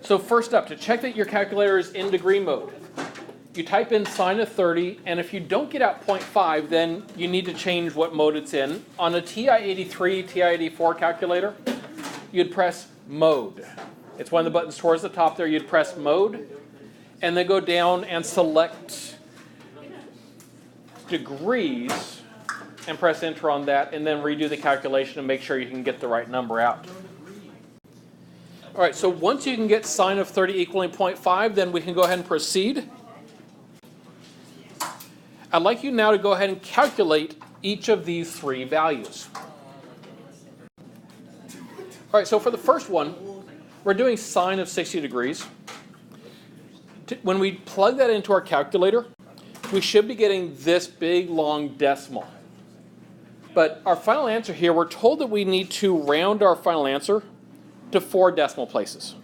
So first up, to check that your calculator is in degree mode, you type in sine of 30, and if you don't get out 0.5, then you need to change what mode it's in. On a TI-83, TI-84 calculator, you'd press mode. It's one of the buttons towards the top there. You'd press mode, and then go down and select degrees, and press enter on that, and then redo the calculation and make sure you can get the right number out. All right, so once you can get sine of 30 equaling 0.5, then we can go ahead and proceed. I'd like you now to go ahead and calculate each of these three values. All right, so for the first one, we're doing sine of 60 degrees. When we plug that into our calculator, we should be getting this big, long decimal. But our final answer here, we're told that we need to round our final answer to 4 decimal places.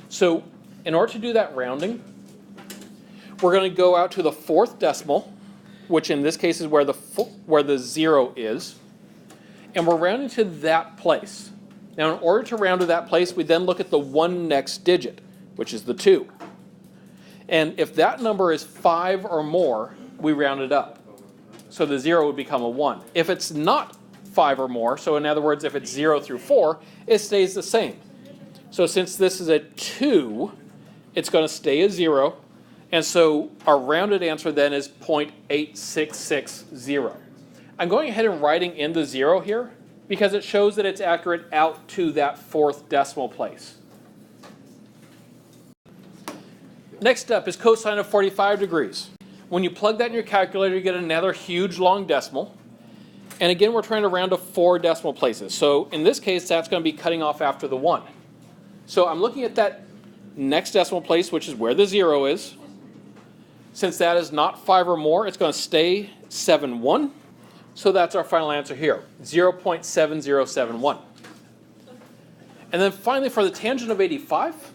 So in order to do that rounding, we're going to go out to the 4th decimal, which in this case is where the 0 is, and we're rounding to that place. Now in order to round to that place, we then look at the one next digit, which is the 2. And if that number is 5 or more, we round it up. So the 0 would become a 1. If it's not 5 or more, so in other words, if it's 0 through 4, it stays the same. So since this is a 2, it's going to stay a 0. And so our rounded answer then is 0.8660. I'm going ahead and writing in the 0 here because it shows that it's accurate out to that 4th decimal place. Next up is cosine of 45 degrees. When you plug that in your calculator, you get another huge long decimal. And again, we're trying to round to 4 decimal places. So in this case, that's going to be cutting off after the 1. So I'm looking at that next decimal place, which is where the 0 is. Since that is not 5 or more, it's going to stay 71. So that's our final answer here, 0.7071. And then finally, for the tangent of 85,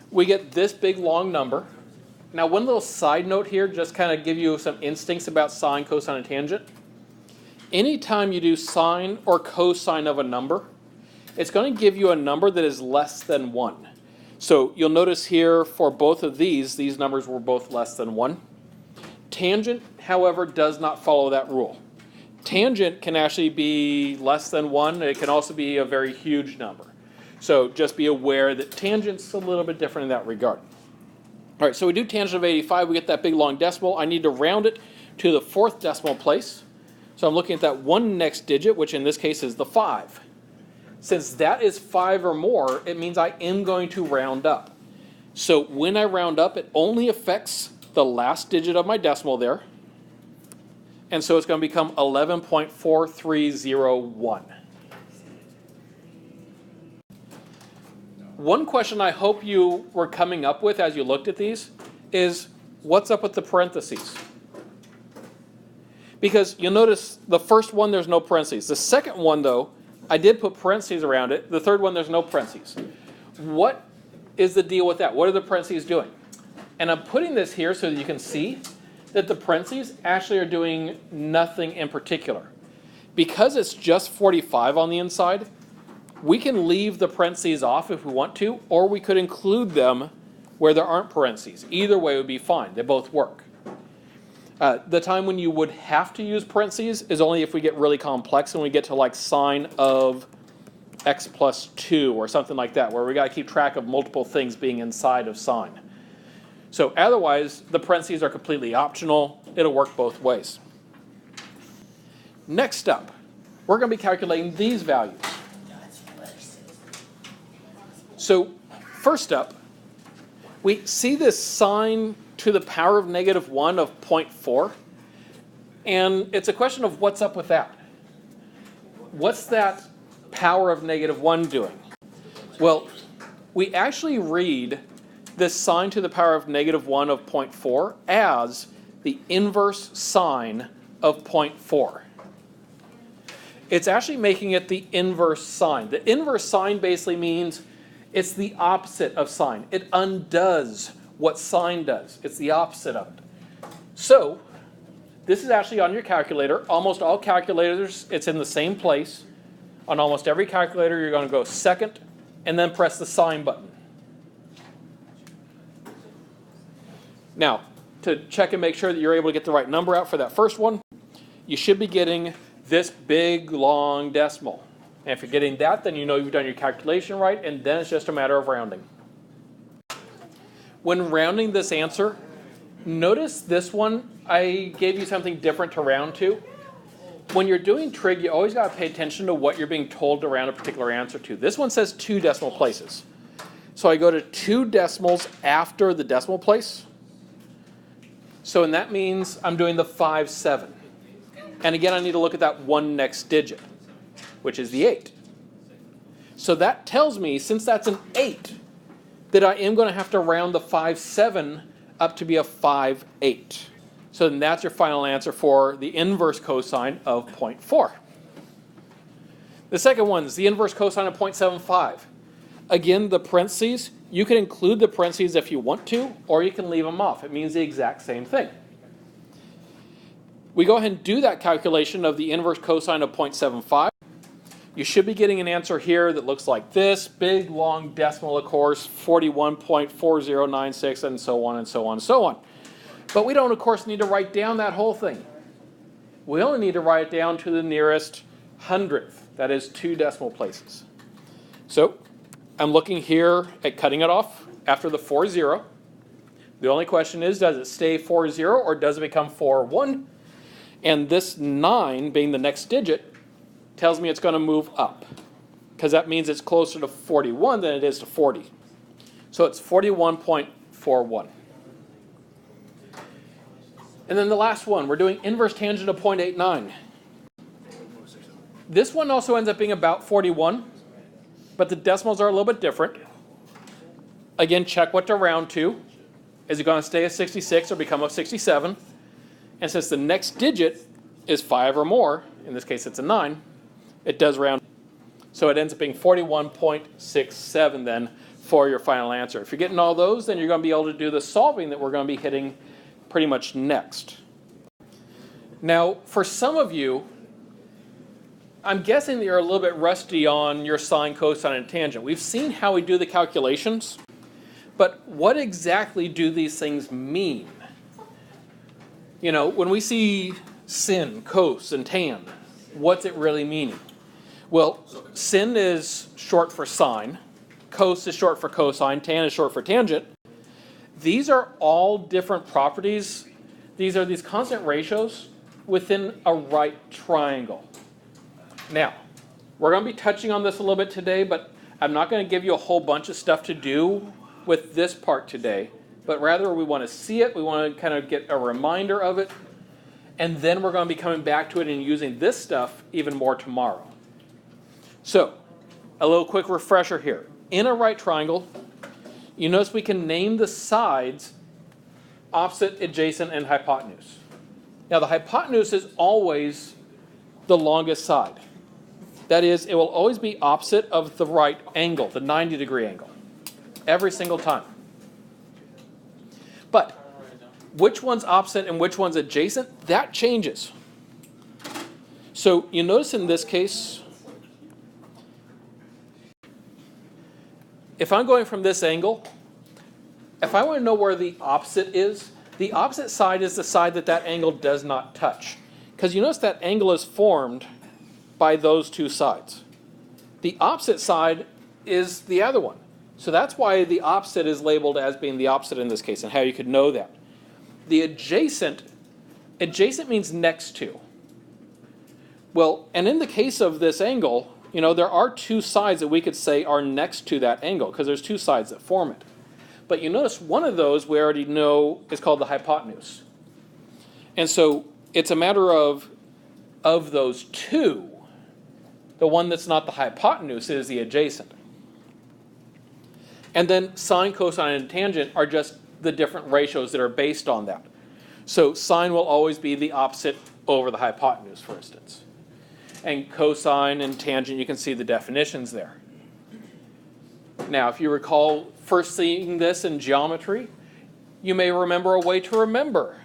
we get this big long number. Now, one little side note here, just kind of give you some instincts about sine, cosine, and tangent. Anytime you do sine or cosine of a number, it's going to give you a number that is less than 1. So you'll notice here for both of these numbers were both less than 1. Tangent, however, does not follow that rule. Tangent can actually be less than 1. It can also be a very huge number. So just be aware that tangent's a little bit different in that regard. All right, so we do tangent of 85. We get that big long decimal. I need to round it to the 4th decimal place. So I'm looking at that one next digit, which in this case is the 5. Since that is 5 or more, it means I am going to round up. So when I round up, it only affects the last digit of my decimal there. And so it's going to become 11.4301. One question I hope you were coming up with as you looked at these is, what's up with the parentheses? Because you'll notice the first one, there's no parentheses. The second one, though, I did put parentheses around it. The third one, there's no parentheses. What is the deal with that? What are the parentheses doing? And I'm putting this here so that you can see that the parentheses actually are doing nothing in particular. Because it's just 45 on the inside, we can leave the parentheses off if we want to, or we could include them where there aren't parentheses. Either way would be fine. They both work. The time when you would have to use parentheses is only if we get really complex and we get to like sine of x plus 2 or something like that, where we got to keep track of multiple things being inside of sine. So otherwise, the parentheses are completely optional. It'll work both ways. Next up, we're going to be calculating these values. So first up, we see this sine to the power of negative 1 of 0.4. And it's a question of what's up with that. What's that power of negative 1 doing? Well, we actually read this sine to the power of negative 1 of 0.4 as the inverse sine of 0.4. It's actually making it the inverse sine. The inverse sine basically means it's the opposite of sine. It undoes what sine does. It's the opposite of it. So this is actually on your calculator. Almost all calculators, it's in the same place. On almost every calculator, you're going to go second and then press the sine button. Now, to check and make sure that you're able to get the right number out for that first one, you should be getting this big, long decimal. And if you're getting that, then you know you've done your calculation right, and then it's just a matter of rounding. When rounding this answer, notice this one, I gave you something different to round to. When you're doing trig, you always got to pay attention to what you're being told to round a particular answer to. This one says 2 decimal places. So I go to 2 decimals after the decimal place. So and that means I'm doing the 5, 7. And again, I need to look at that one next digit, which is the 8. So that tells me, since that's an 8, that I am going to have to round the 5, 7 up to be a 5, 8. So then that's your final answer for the inverse cosine of 0.4. The second one is the inverse cosine of 0.75. Again, the parentheses, you can include the parentheses if you want to, or you can leave them off. It means the exact same thing. We go ahead and do that calculation of the inverse cosine of 0.75. You should be getting an answer here that looks like this. Big, long decimal, of course, 41.4096, and so on and so on and so on. But we don't, of course, need to write down that whole thing. We only need to write it down to the nearest hundredth. That is 2 decimal places. So I'm looking here at cutting it off after the 40. The only question is, does it stay 40 or does it become 41? And this 9, being the next digit, tells me it's going to move up, because that means it's closer to 41 than it is to 40. So it's 41.41. And then the last one, we're doing inverse tangent of 0.89. This one also ends up being about 41, but the decimals are a little bit different. Again, check what to round to. Is it going to stay a 66 or become a 67? And since the next digit is 5 or more, in this case it's a 9, it does round. So it ends up being 41.67 then for your final answer. If you're getting all those, then you're going to be able to do the solving that we're going to be hitting pretty much next. Now, for some of you, I'm guessing that you're a little bit rusty on your sine, cosine, and tangent. We've seen how we do the calculations, but what exactly do these things mean? You know, when we see sin, cos, and tan, what's it really meaning? Well, sin is short for sine, cos is short for cosine, tan is short for tangent. These are all different properties. These are these constant ratios within a right triangle. Now, we're going to be touching on this a little bit today, but I'm not going to give you a whole bunch of stuff to do with this part today, but rather we want to see it, we want to kind of get a reminder of it, and then we're going to be coming back to it and using this stuff even more tomorrow. So, a little quick refresher here. In a right triangle, you notice we can name the sides opposite, adjacent, and hypotenuse. Now the hypotenuse is always the longest side. That is, it will always be opposite of the right angle, the 90-degree angle, every single time. But which one's opposite and which one's adjacent, that changes. So you notice in this case, if I'm going from this angle, if I want to know where the opposite is, the opposite side is the side that that angle does not touch. Because you notice that angle is formed by those two sides. The opposite side is the other one. So that's why the opposite is labeled as being the opposite in this case, and how you could know that. The adjacent means next to. Well, and in the case of this angle, you know, there are two sides that we could say are next to that angle, because there's two sides that form it. But you notice one of those we already know is called the hypotenuse. And so it's a matter of those two, the one that's not the hypotenuse is the adjacent. And then sine, cosine, and tangent are just the different ratios that are based on that. So sine will always be the opposite over the hypotenuse, for instance. And cosine and tangent, you can see the definitions there. Now, if you recall first seeing this in geometry, you may remember a way to remember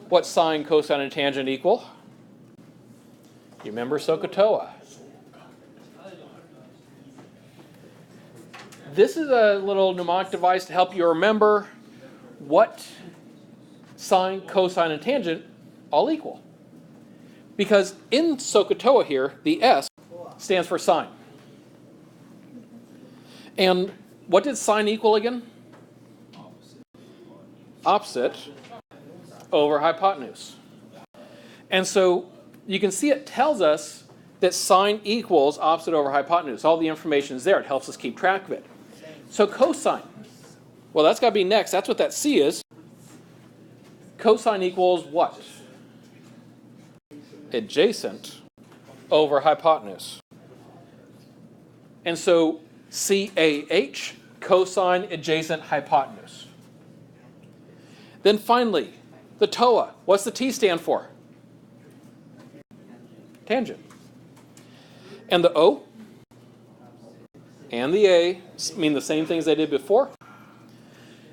what sine, cosine, and tangent equal. You remember SOHCAHTOA. This is a little mnemonic device to help you remember what sine, cosine, and tangent all equal. Because in SOHCAHTOA here, the S stands for sine. And what did sine equal again? Opposite over hypotenuse. And so you can see it tells us that sine equals opposite over hypotenuse. All the information is there. It helps us keep track of it. So cosine. Well, that's got to be next. That's what that C is. Cosine equals what? Adjacent over hypotenuse. And so CAH, cosine adjacent hypotenuse. Then finally, the TOA. What's the T stand for? Tangent. And the O and the A mean the same things they did before.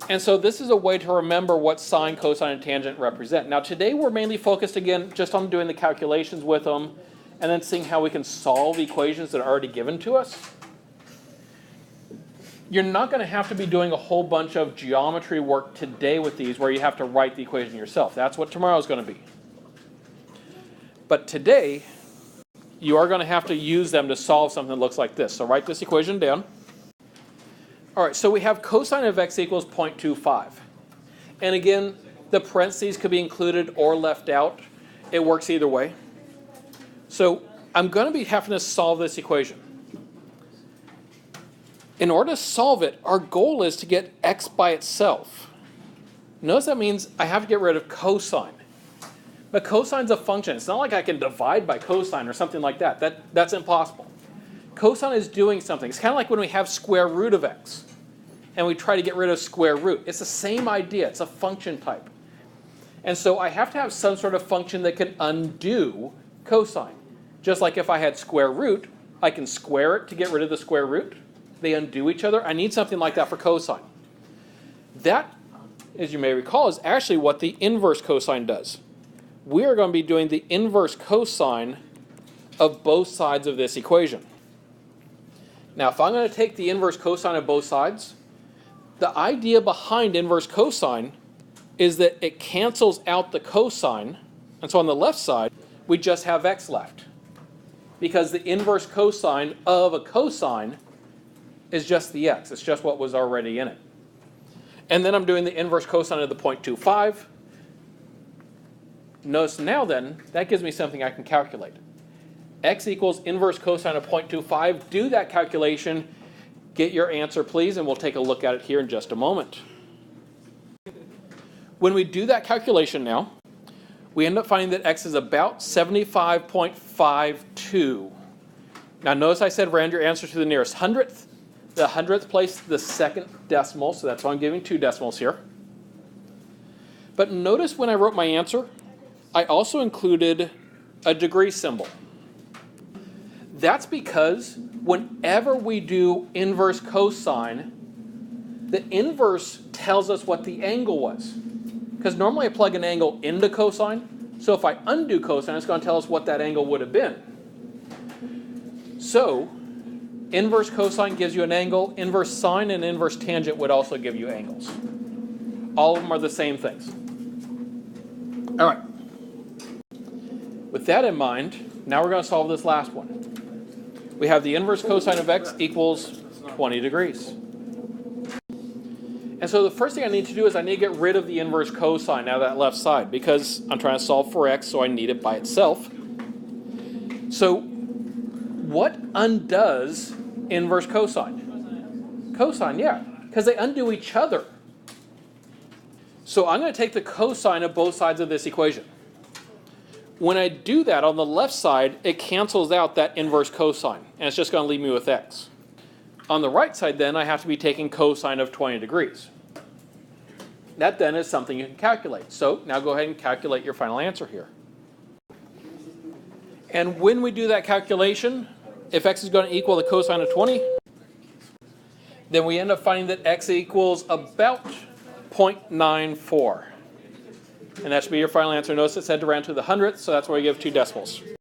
And so this is a way to remember what sine, cosine, and tangent represent. Now today we're mainly focused again just on doing the calculations with them and then seeing how we can solve equations that are already given to us. You're not going to have to be doing a whole bunch of geometry work today with these where you have to write the equation yourself. That's what tomorrow is going to be. But today, you are going to have to use them to solve something that looks like this. So write this equation down. All right, so we have cosine of x equals 0.25. And again, the parentheses could be included or left out. It works either way. So I'm going to be having to solve this equation. In order to solve it, our goal is to get x by itself. Notice that means I have to get rid of cosine. But cosine's a function. It's not like I can divide by cosine or something like that. That's impossible. Cosine is doing something. It's kind of like when we have square root of x and we try to get rid of square root. It's the same idea. It's a function type. And so I have to have some sort of function that can undo cosine. Just like if I had square root, I can square it to get rid of the square root. They undo each other. I need something like that for cosine. That, as you may recall, is actually what the inverse cosine does. We are going to be doing the inverse cosine of both sides of this equation. Now, if I'm going to take the inverse cosine of both sides, the idea behind inverse cosine is that it cancels out the cosine, and so on the left side, we just have x left. Because the inverse cosine of a cosine is just the x. It's just what was already in it. And then I'm doing the inverse cosine of the 0.25. Notice now then, that gives me something I can calculate. X equals inverse cosine of 0.25. Do that calculation. Get your answer, please, and we'll take a look at it here in just a moment. When we do that calculation now, we end up finding that x is about 75.52. Now notice I said round your answer to the nearest hundredth. The hundredth place the second decimal, so that's why I'm giving 2 decimals here. But notice when I wrote my answer, I also included a degree symbol. That's because whenever we do inverse cosine, the inverse tells us what the angle was. Because normally I plug an angle into cosine, so if I undo cosine, it's going to tell us what that angle would have been. So, inverse cosine gives you an angle, inverse sine and inverse tangent would also give you angles. All of them are the same things. All right. With that in mind, now we're going to solve this last one. We have the inverse cosine of x equals 20 degrees. And so the first thing I need to do is I need to get rid of the inverse cosine out of that left side because I'm trying to solve for x, so I need it by itself. So what undoes inverse cosine? Cosine, yeah, because they undo each other. So I'm going to take the cosine of both sides of this equation. When I do that on the left side, it cancels out that inverse cosine, and it's just going to leave me with x. On the right side then, I have to be taking cosine of 20 degrees. That then is something you can calculate. So now go ahead and calculate your final answer here. And when we do that calculation, if x is going to equal the cosine of 20, then we end up finding that x equals about 0.94. And that should be your final answer. Notice it said to round to the hundredth, so that's why we give 2 decimals.